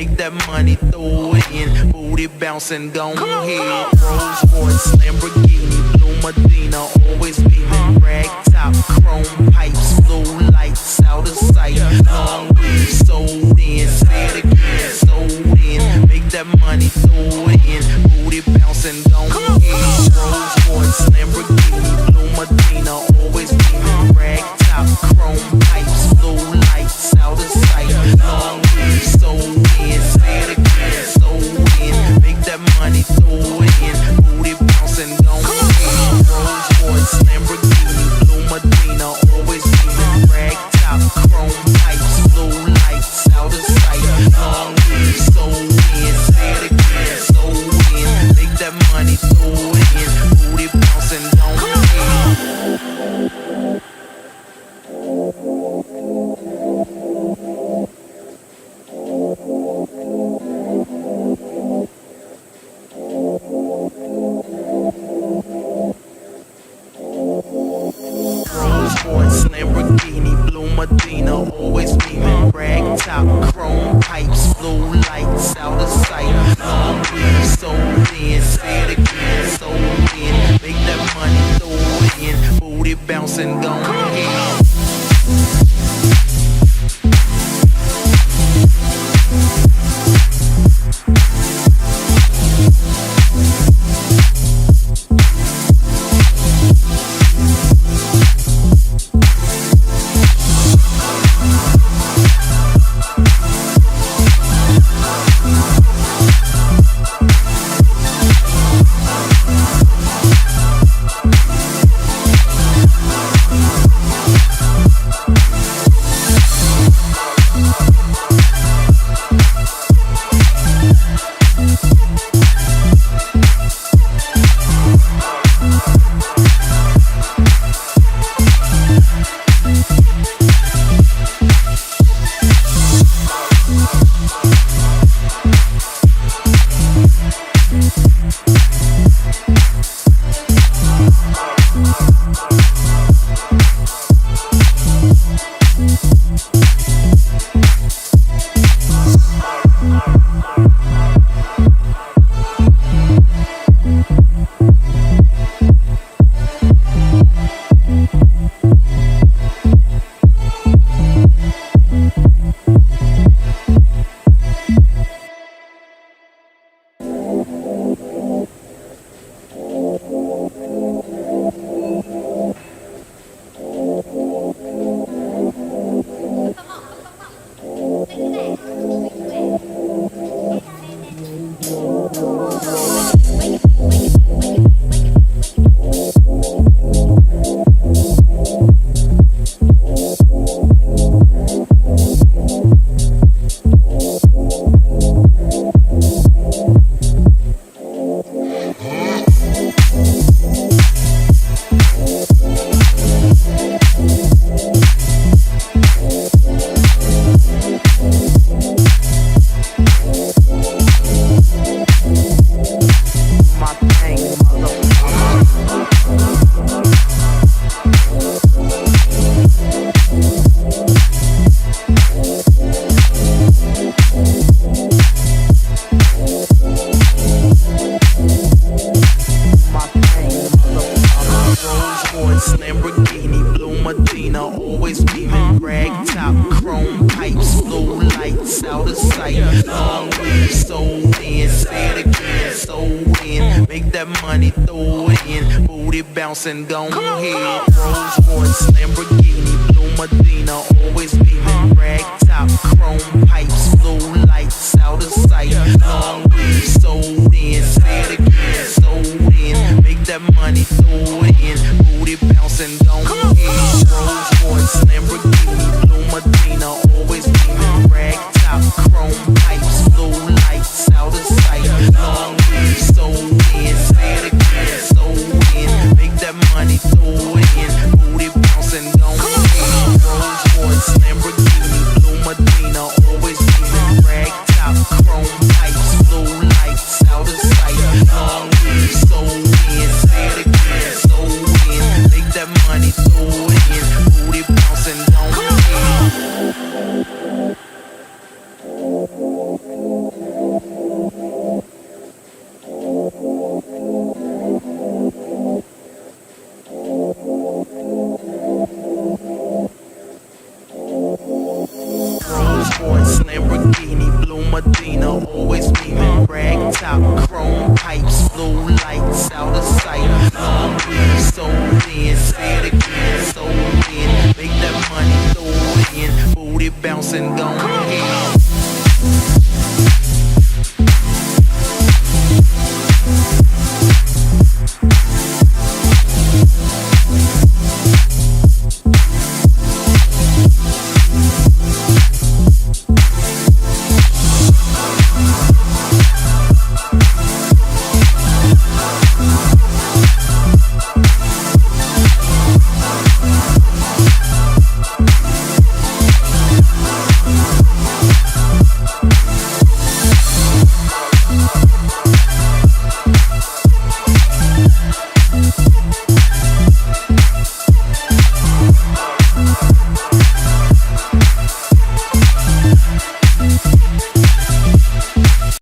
make that money, throw it in. Booty bouncing, gon' ahead. Rolls Royce, Lamborghini, Blue Medina, always beaming. Rag top, chrome pipes, blue lights, out of sight. Long weed, sold in, say it again, sold in. Make that money, throw it in. Booty bouncing, gon' ahead. Rolls Royce, Lamborghini, Blue Medina, always beaming. Rag top, chrome pipes, blue lights, out of sight. Long weed, sold in, say it again, sold in. Make that money, throw it in. Booty bouncing, gon' ahead. Rolls Royce, Lamborghini, Blue Medina, always beaming. Rag top, chrome pipes, blue lights, out of sight. Long weed, sold in, say it again, sold in. Make that money, throw it in. Booty bouncing, gon' ahead. Lamborghini, Blue Medina, always beaming. Rag top, chrome pipes, blue lights, out of sight. Long weed, sold in, say it again, sold in. Make that money, throw it in. Booty bouncing, gon' ahead. Lamborghini, Blue Medina, always beaming. Rag top, chrome pipes, blue lights, out of sight. Long weed, sold in, say it again, sold in. Make that money, throw it in. Booty bouncing, gon' ahead. Rolls Royce, Lamborghini, Blue Medina, always beaming. Rag top, chrome pipes, blue lights, out of sight. Long weed, sold in, say it again, sold in. Make that money, throw it in. Booty bouncing, gon' ahead. Rolls Royce, Lamborghini, Blue Medina, always beaming. Rag top, chrome pipes, blue lights, out of sight. Long weed, sold in, say it again, sold in. Make that money, throw it in. Booty bouncing, gon' ahead. Rolls Royce, Lamborghini, Blue Medina, Royce, Lamborghini, blue Medina, always beaming, rag top.